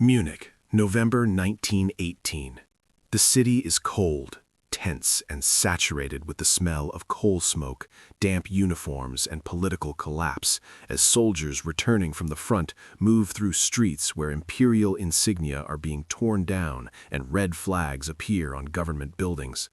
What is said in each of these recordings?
Munich, November 1918. The city is cold, tense, and saturated with the smell of coal smoke, damp uniforms, and political collapse as soldiers returning from the front move through streets where imperial insignia are being torn down and red flags appear on government buildings.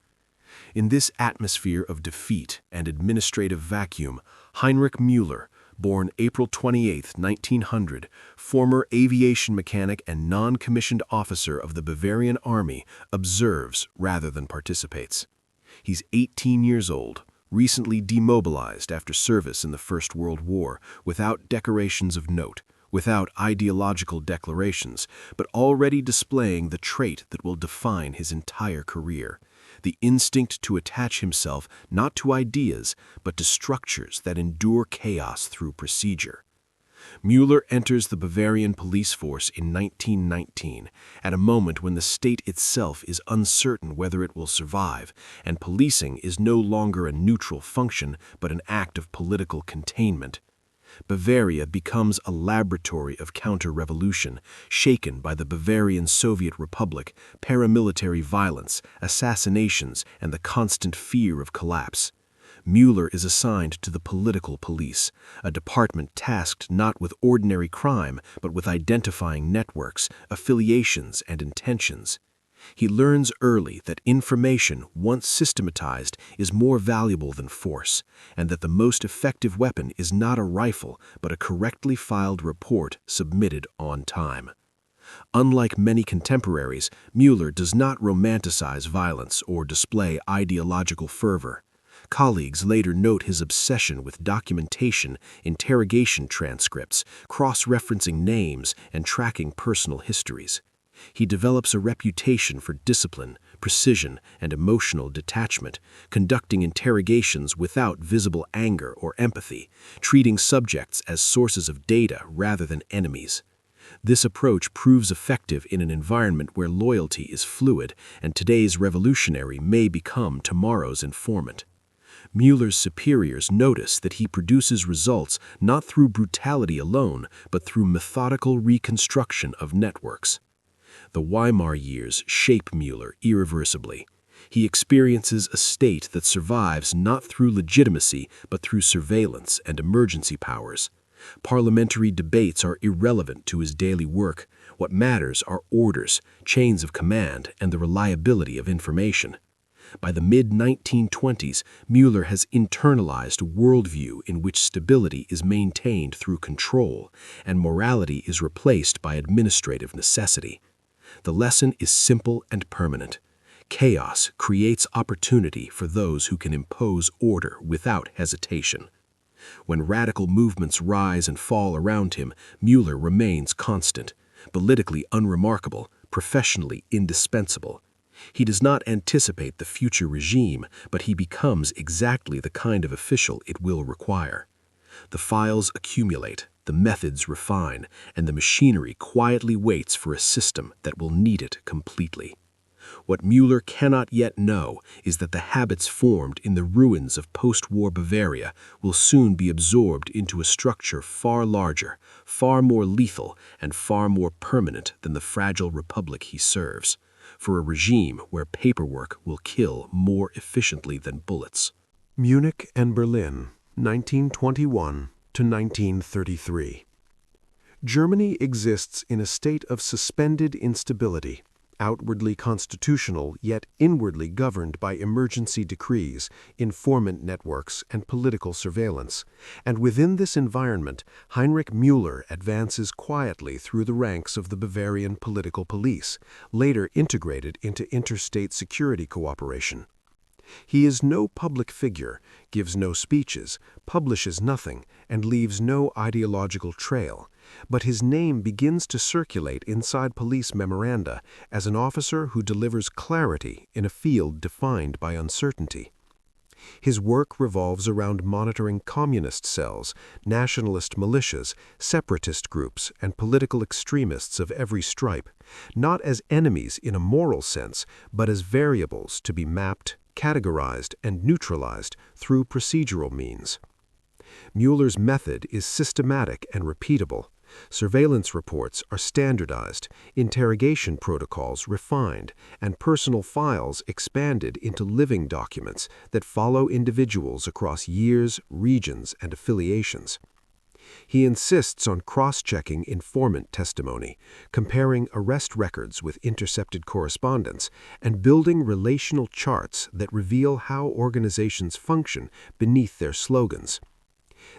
In this atmosphere of defeat and administrative vacuum, Heinrich Müller, born April 28, 1900, former aviation mechanic and non-commissioned officer of the Bavarian army, observes rather than participates. He's 18 years old, recently demobilized after service in the First World War, without decorations of note, without ideological declarations, but already displaying the trait that will define his entire career: the instinct to attach himself not to ideas, but to structures that endure chaos through procedure. Müller enters the Bavarian police force in 1919, at a moment when the state itself is uncertain whether it will survive, and policing is no longer a neutral function but an act of political containment. Bavaria becomes a laboratory of counter-revolution, shaken by the Bavarian Soviet Republic, paramilitary violence, assassinations, and the constant fear of collapse. Müller is assigned to the political police, a department tasked not with ordinary crime, but with identifying networks, affiliations, and intentions. He learns early that information, once systematized, is more valuable than force, and that the most effective weapon is not a rifle, but a correctly filed report submitted on time. Unlike many contemporaries, Müller does not romanticize violence or display ideological fervor. Colleagues later note his obsession with documentation, interrogation transcripts, cross-referencing names, and tracking personal histories. He develops a reputation for discipline, precision, and emotional detachment, conducting interrogations without visible anger or empathy, treating subjects as sources of data rather than enemies. This approach proves effective in an environment where loyalty is fluid and today's revolutionary may become tomorrow's informant. Müller's superiors notice that he produces results not through brutality alone, but through methodical reconstruction of networks. The Weimar years shape Müller irreversibly. He experiences a state that survives not through legitimacy, but through surveillance and emergency powers. Parliamentary debates are irrelevant to his daily work. What matters are orders, chains of command, and the reliability of information. By the mid-1920s, Müller has internalized a worldview in which stability is maintained through control, and morality is replaced by administrative necessity. The lesson is simple and permanent. Chaos creates opportunity for those who can impose order without hesitation. When radical movements rise and fall around him, Müller remains constant, politically unremarkable, professionally indispensable. He does not anticipate the future regime, but he becomes exactly the kind of official it will require. The files accumulate, the methods refine, and the machinery quietly waits for a system that will need it completely. What Müller cannot yet know is that the habits formed in the ruins of post-war Bavaria will soon be absorbed into a structure far larger, far more lethal, and far more permanent than the fragile republic he serves, for a regime where paperwork will kill more efficiently than bullets. Munich and Berlin, 1921 to 1933. Germany exists in a state of suspended instability, outwardly constitutional yet inwardly governed by emergency decrees, informant networks, and political surveillance. And within this environment, Heinrich Müller advances quietly through the ranks of the Bavarian political police, later integrated into interstate security cooperation. He is no public figure, gives no speeches, publishes nothing, and leaves no ideological trail, but his name begins to circulate inside police memoranda as an officer who delivers clarity in a field defined by uncertainty. His work revolves around monitoring communist cells, nationalist militias, separatist groups, and political extremists of every stripe, not as enemies in a moral sense, but as variables to be mapped, categorized, and neutralized through procedural means. Müller's method is systematic and repeatable. Surveillance reports are standardized, interrogation protocols refined, and personal files expanded into living documents that follow individuals across years, regions, and affiliations. He insists on cross-checking informant testimony, comparing arrest records with intercepted correspondence, and building relational charts that reveal how organizations function beneath their slogans.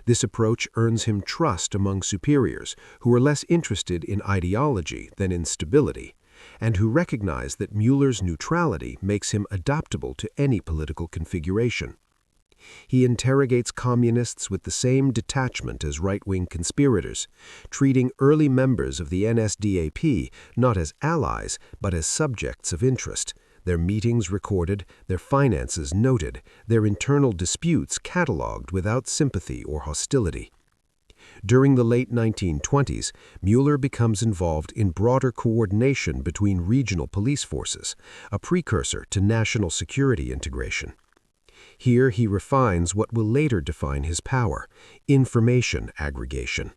This approach earns him trust among superiors who are less interested in ideology than in stability, and who recognize that Müller's neutrality makes him adaptable to any political configuration. He interrogates communists with the same detachment as right-wing conspirators, treating early members of the NSDAP not as allies but as subjects of interest, their meetings recorded, their finances noted, their internal disputes catalogued without sympathy or hostility. During the late 1920s, Müller becomes involved in broader coordination between regional police forces, a precursor to national security integration. Here he refines what will later define his power: information aggregation.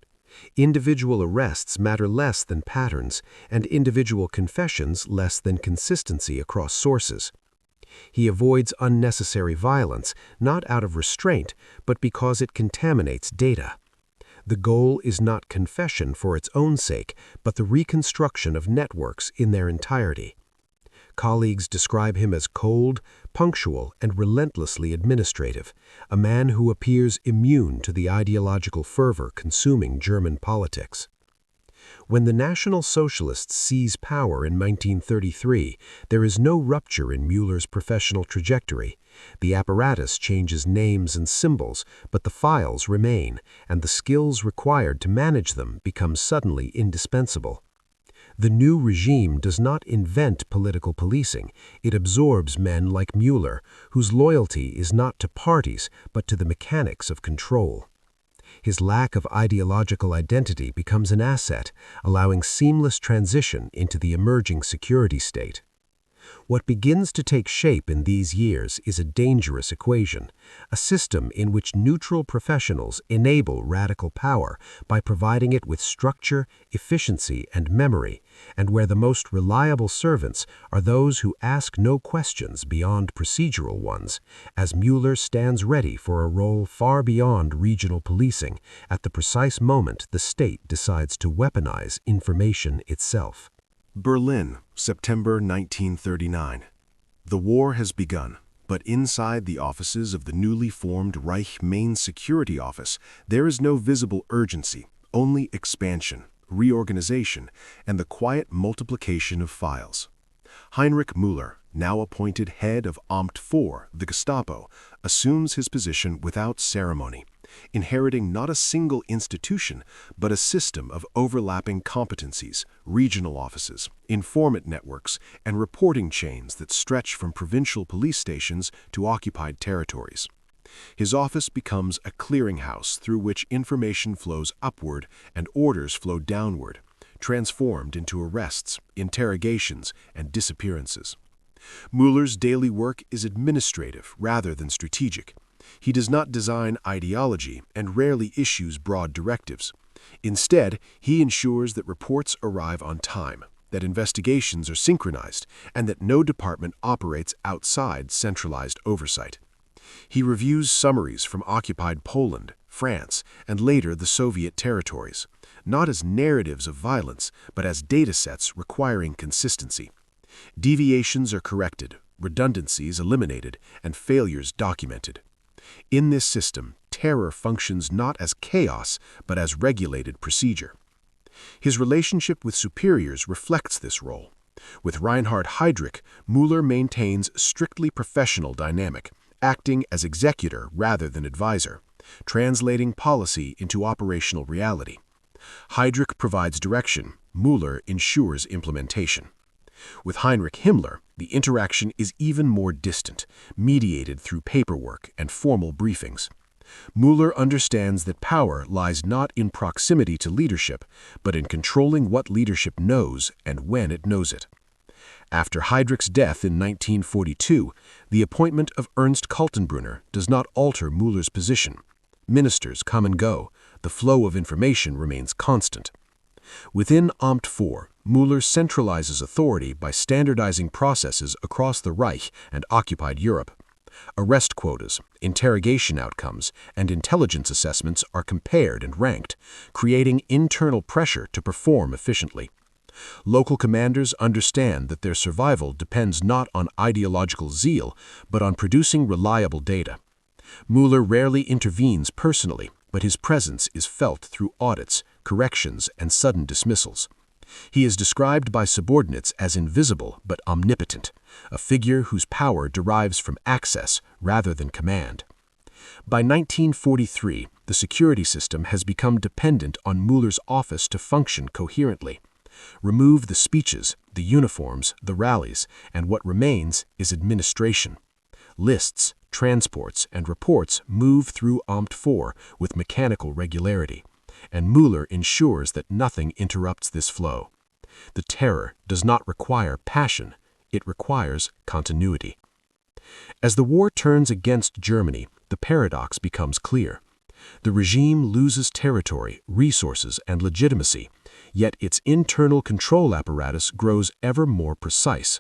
Individual arrests matter less than patterns, and individual confessions less than consistency across sources. He avoids unnecessary violence, not out of restraint, but because it contaminates data. The goal is not confession for its own sake, but the reconstruction of networks in their entirety. Colleagues describe him as cold, punctual, and relentlessly administrative, a man who appears immune to the ideological fervor consuming German politics. When the National Socialists seize power in 1933, there is no rupture in Müller's professional trajectory. The apparatus changes names and symbols, but the files remain, and the skills required to manage them become suddenly indispensable. The new regime does not invent political policing, it absorbs men like Müller, whose loyalty is not to parties but to the mechanics of control. His lack of ideological identity becomes an asset, allowing seamless transition into the emerging security state. What begins to take shape in these years is a dangerous equation, a system in which neutral professionals enable radical power by providing it with structure, efficiency, and memory, and where the most reliable servants are those who ask no questions beyond procedural ones, as Müller stands ready for a role far beyond regional policing at the precise moment the state decides to weaponize information itself. Berlin, September 1939. The war has begun, but inside the offices of the newly formed Reich Main Security Office, there is no visible urgency, only expansion, reorganization, and the quiet multiplication of files. Heinrich Müller, now appointed head of Amt IV, the Gestapo, assumes his position without ceremony, inheriting not a single institution, but a system of overlapping competencies, regional offices, informant networks, and reporting chains that stretch from provincial police stations to occupied territories. His office becomes a clearinghouse through which information flows upward and orders flow downward, transformed into arrests, interrogations, and disappearances. Müller's daily work is administrative rather than strategic. He does not design ideology and rarely issues broad directives. Instead, he ensures that reports arrive on time, that investigations are synchronized, and that no department operates outside centralized oversight. He reviews summaries from occupied Poland, France, and later the Soviet territories, not as narratives of violence, but as datasets requiring consistency. Deviations are corrected, redundancies eliminated, and failures documented. In this system, terror functions not as chaos, but as regulated procedure. His relationship with superiors reflects this role. With Reinhard Heydrich, Müller maintains strictly professional dynamic, acting as executor rather than advisor, translating policy into operational reality. Heydrich provides direction, Müller ensures implementation. With Heinrich Himmler, the interaction is even more distant, mediated through paperwork and formal briefings. Müller understands that power lies not in proximity to leadership, but in controlling what leadership knows and when it knows it. After Heydrich's death in 1942, the appointment of Ernst Kaltenbrunner does not alter Müller's position. Ministers come and go, the flow of information remains constant. Within Amt IV, Müller centralizes authority by standardizing processes across the Reich and occupied Europe. Arrest quotas, interrogation outcomes, and intelligence assessments are compared and ranked, creating internal pressure to perform efficiently. Local commanders understand that their survival depends not on ideological zeal, but on producing reliable data. Müller rarely intervenes personally, but his presence is felt through audits, corrections, and sudden dismissals. He is described by subordinates as invisible but omnipotent, a figure whose power derives from access rather than command. By 1943, the security system has become dependent on Müller's office to function coherently. Remove the speeches, the uniforms, the rallies, and what remains is administration. Lists, transports, and reports move through Amt IV with mechanical regularity, and Müller ensures that nothing interrupts this flow. The terror does not require passion, it requires continuity. As the war turns against Germany, the paradox becomes clear. The regime loses territory, resources, and legitimacy, yet its internal control apparatus grows ever more precise,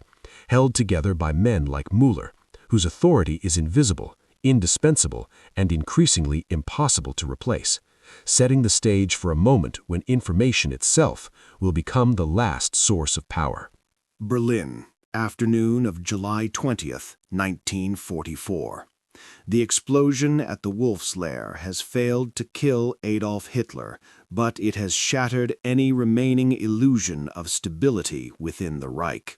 held together by men like Müller, whose authority is invisible, indispensable, and increasingly impossible to replace, setting the stage for a moment when information itself will become the last source of power. Berlin, afternoon of July 20th, 1944. The explosion at the Wolf's Lair has failed to kill Adolf Hitler, but it has shattered any remaining illusion of stability within the Reich.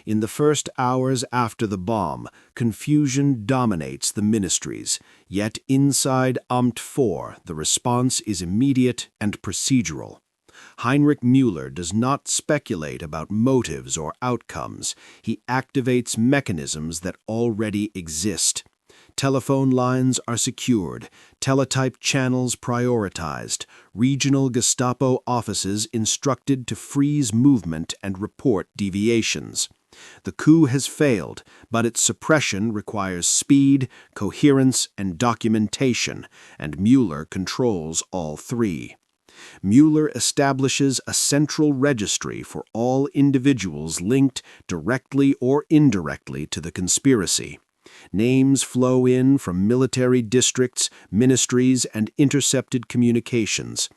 In the first hours after the bomb, confusion dominates the ministries, yet inside Amt IV, the response is immediate and procedural. Heinrich Müller does not speculate about motives or outcomes. He activates mechanisms that already exist. Telephone lines are secured, teletype channels prioritized, regional Gestapo offices instructed to freeze movement and report deviations. The coup has failed, but its suppression requires speed, coherence, and documentation, and Müller controls all three. Müller establishes a central registry for all individuals linked directly or indirectly to the conspiracy. Names flow in from military districts, ministries, and intercepted communications.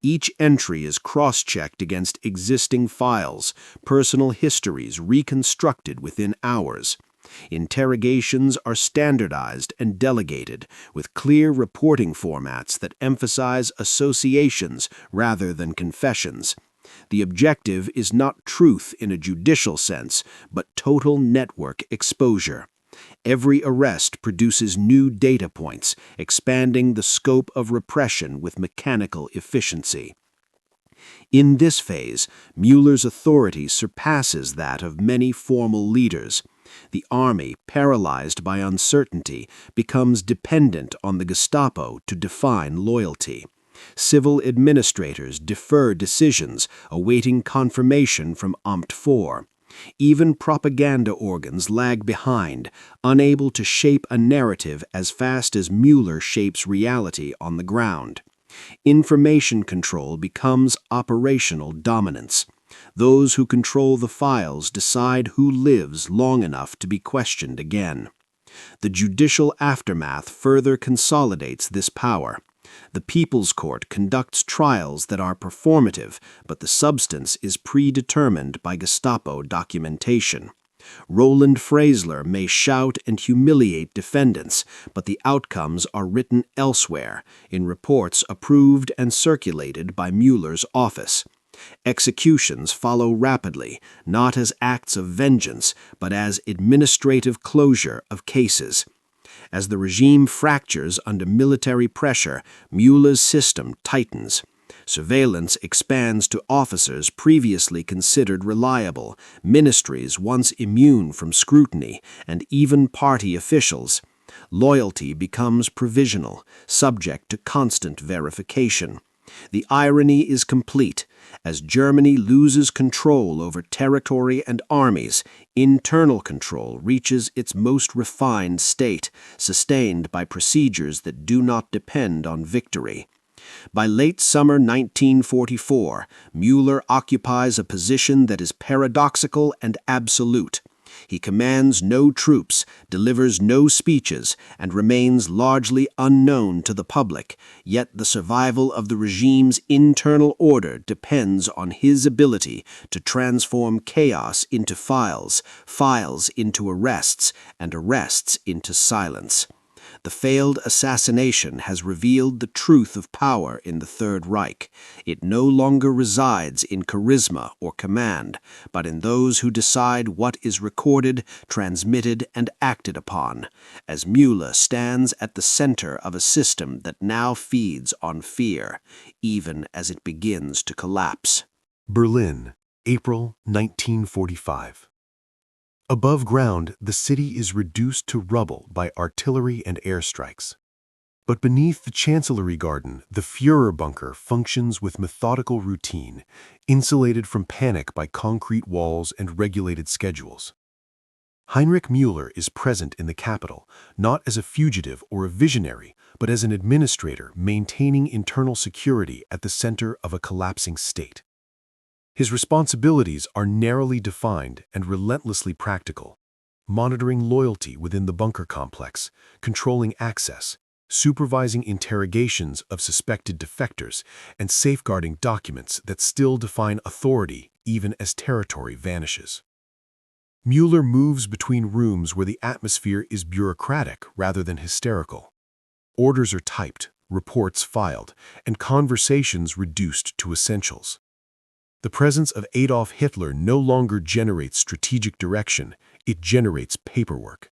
Each entry is cross-checked against existing files, personal histories reconstructed within hours. Interrogations are standardized and delegated, with clear reporting formats that emphasize associations rather than confessions. The objective is not truth in a judicial sense, but total network exposure. Every arrest produces new data points, expanding the scope of repression with mechanical efficiency. In this phase, Müller's authority surpasses that of many formal leaders. The army, paralyzed by uncertainty, becomes dependent on the Gestapo to define loyalty. Civil administrators defer decisions, awaiting confirmation from Amt IV. Even propaganda organs lag behind, unable to shape a narrative as fast as Müller shapes reality on the ground. Information control becomes operational dominance. Those who control the files decide who lives long enough to be questioned again. The judicial aftermath further consolidates this power. The People's Court conducts trials that are performative, but the substance is predetermined by Gestapo documentation. Roland Freisler may shout and humiliate defendants, but the outcomes are written elsewhere, in reports approved and circulated by Müller's office. Executions follow rapidly, not as acts of vengeance, but as administrative closure of cases. As the regime fractures under military pressure, Müller's system tightens. Surveillance expands to officers previously considered reliable, ministries once immune from scrutiny, and even party officials. Loyalty becomes provisional, subject to constant verification. The irony is complete. As Germany loses control over territory and armies, internal control reaches its most refined state, sustained by procedures that do not depend on victory. By late summer 1944, Müller occupies a position that is paradoxical and absolute. He commands no troops, delivers no speeches, and remains largely unknown to the public, yet the survival of the regime's internal order depends on his ability to transform chaos into files, files into arrests, and arrests into silence. The failed assassination has revealed the truth of power in the Third Reich. It no longer resides in charisma or command, but in those who decide what is recorded, transmitted, and acted upon, as Müller stands at the center of a system that now feeds on fear, even as it begins to collapse. Berlin, April 1945. Above ground, the city is reduced to rubble by artillery and airstrikes. But beneath the Chancellery Garden, the Führer bunker functions with methodical routine, insulated from panic by concrete walls and regulated schedules. Heinrich Müller is present in the capital, not as a fugitive or a visionary, but as an administrator maintaining internal security at the center of a collapsing state. His responsibilities are narrowly defined and relentlessly practical, monitoring loyalty within the bunker complex, controlling access, supervising interrogations of suspected defectors, and safeguarding documents that still define authority even as territory vanishes. Müller moves between rooms where the atmosphere is bureaucratic rather than hysterical. Orders are typed, reports filed, and conversations reduced to essentials. The presence of Adolf Hitler no longer generates strategic direction, it generates paperwork.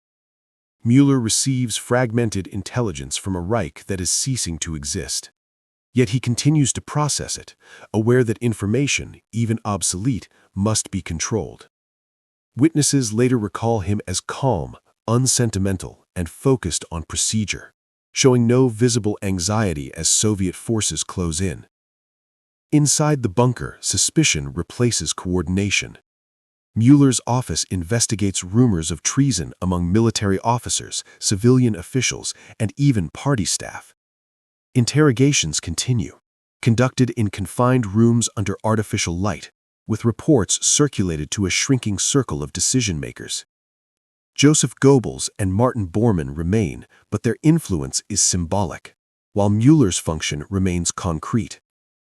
Müller receives fragmented intelligence from a Reich that is ceasing to exist. Yet he continues to process it, aware that information, even obsolete, must be controlled. Witnesses later recall him as calm, unsentimental, and focused on procedure, showing no visible anxiety as Soviet forces close in. Inside the bunker, suspicion replaces coordination. Müller's office investigates rumors of treason among military officers, civilian officials, and even party staff. Interrogations continue, conducted in confined rooms under artificial light, with reports circulated to a shrinking circle of decision-makers. Joseph Goebbels and Martin Bormann remain, but their influence is symbolic, while Müller's function remains concrete,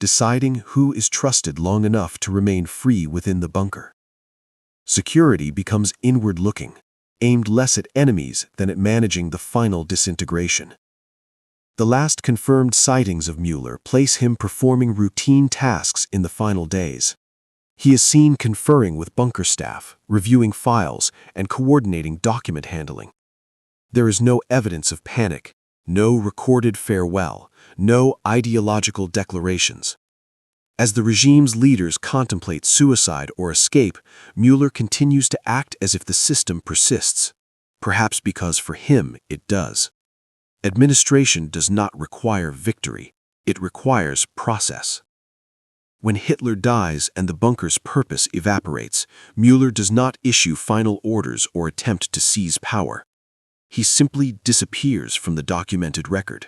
deciding who is trusted long enough to remain free within the bunker. Security becomes inward-looking, aimed less at enemies than at managing the final disintegration. The last confirmed sightings of Müller place him performing routine tasks in the final days. He is seen conferring with bunker staff, reviewing files, and coordinating document handling. There is no evidence of panic, no recorded farewell, no ideological declarations. As the regime's leaders contemplate suicide or escape, Müller continues to act as if the system persists, perhaps because for him it does. Administration does not require victory, it requires process. When Hitler dies and the bunker's purpose evaporates, Müller does not issue final orders or attempt to seize power. He simply disappears from the documented record.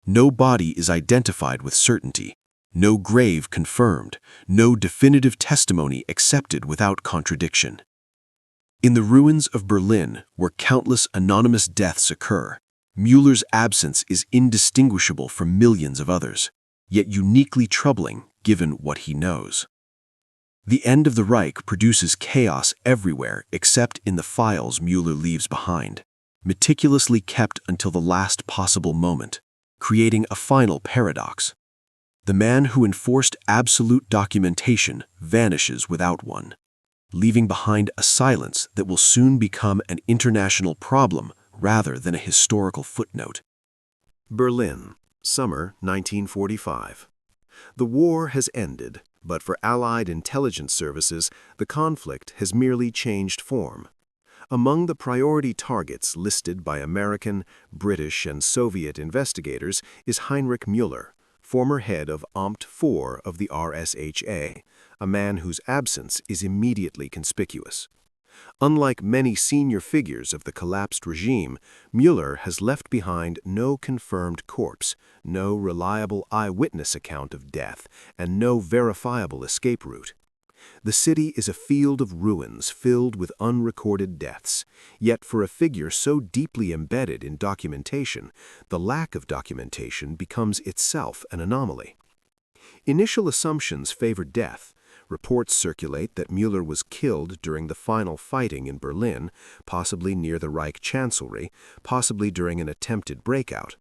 No body is identified with certainty, no grave confirmed, no definitive testimony accepted without contradiction. In the ruins of Berlin, where countless anonymous deaths occur, Müller's absence is indistinguishable from millions of others, yet uniquely troubling given what he knows. The end of the Reich produces chaos everywhere except in the files Müller leaves behind, meticulously kept until the last possible moment, creating a final paradox. The man who enforced absolute documentation vanishes without one, leaving behind a silence that will soon become an international problem rather than a historical footnote. Berlin, summer 1945. The war has ended, but for Allied intelligence services, the conflict has merely changed form. Among the priority targets listed by American, British, and Soviet investigators is Heinrich Müller, former head of Amt IV of the RSHA, a man whose absence is immediately conspicuous. Unlike many senior figures of the collapsed regime, Müller has left behind no confirmed corpse, no reliable eyewitness account of death, and no verifiable escape route. The city is a field of ruins filled with unrecorded deaths, yet for a figure so deeply embedded in documentation, the lack of documentation becomes itself an anomaly. Initial assumptions favor death. Reports circulate that Müller was killed during the final fighting in Berlin, possibly near the Reich Chancellery, possibly during an attempted breakout.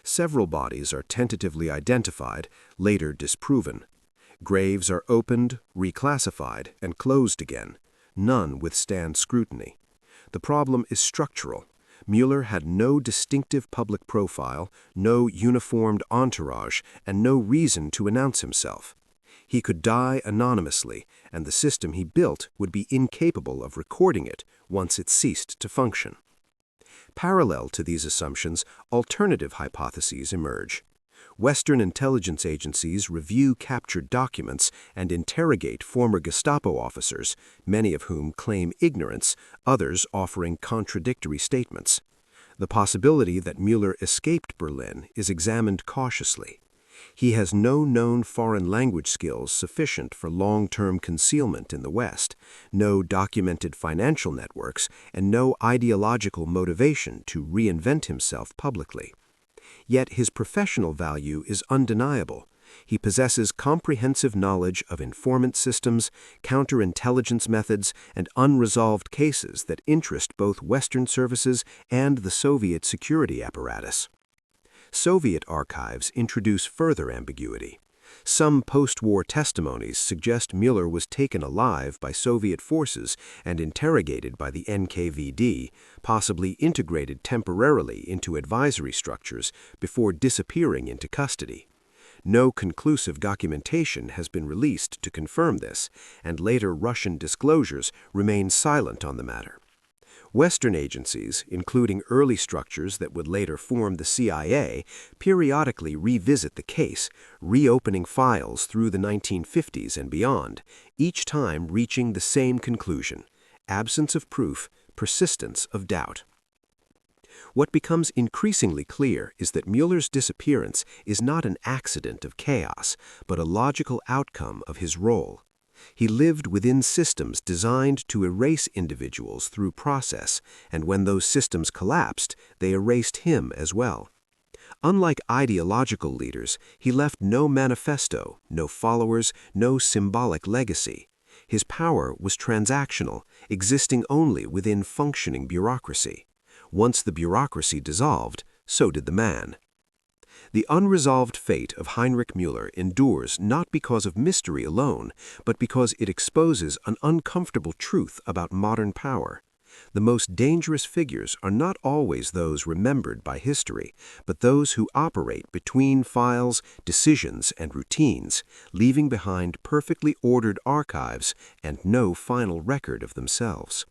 Several bodies are tentatively identified, later disproven. Graves are opened, reclassified, and closed again. None withstand scrutiny. The problem is structural. Müller had no distinctive public profile, no uniformed entourage, and no reason to announce himself. He could die anonymously, and the system he built would be incapable of recording it once it ceased to function. Parallel to these assumptions, alternative hypotheses emerge. Western intelligence agencies review captured documents and interrogate former Gestapo officers, many of whom claim ignorance, others offering contradictory statements. The possibility that Müller escaped Berlin is examined cautiously. He has no known foreign language skills sufficient for long-term concealment in the West, no documented financial networks, and no ideological motivation to reinvent himself publicly. Yet his professional value is undeniable. He possesses comprehensive knowledge of informant systems, counterintelligence methods, and unresolved cases that interest both Western services and the Soviet security apparatus. Soviet archives introduce further ambiguity. Some post-war testimonies suggest Müller was taken alive by Soviet forces and interrogated by the NKVD, possibly integrated temporarily into advisory structures before disappearing into custody. No conclusive documentation has been released to confirm this, and later Russian disclosures remain silent on the matter. Western agencies, including early structures that would later form the CIA, periodically revisit the case, reopening files through the 1950s and beyond, each time reaching the same conclusion: absence of proof, persistence of doubt. What becomes increasingly clear is that Müller's disappearance is not an accident of chaos, but a logical outcome of his role. He lived within systems designed to erase individuals through process, and when those systems collapsed, they erased him as well. Unlike ideological leaders, he left no manifesto, no followers, no symbolic legacy. His power was transactional, existing only within functioning bureaucracy. Once the bureaucracy dissolved, so did the man. The unresolved fate of Heinrich Müller endures not because of mystery alone, but because it exposes an uncomfortable truth about modern power. The most dangerous figures are not always those remembered by history, but those who operate between files, decisions, and routines, leaving behind perfectly ordered archives and no final record of themselves.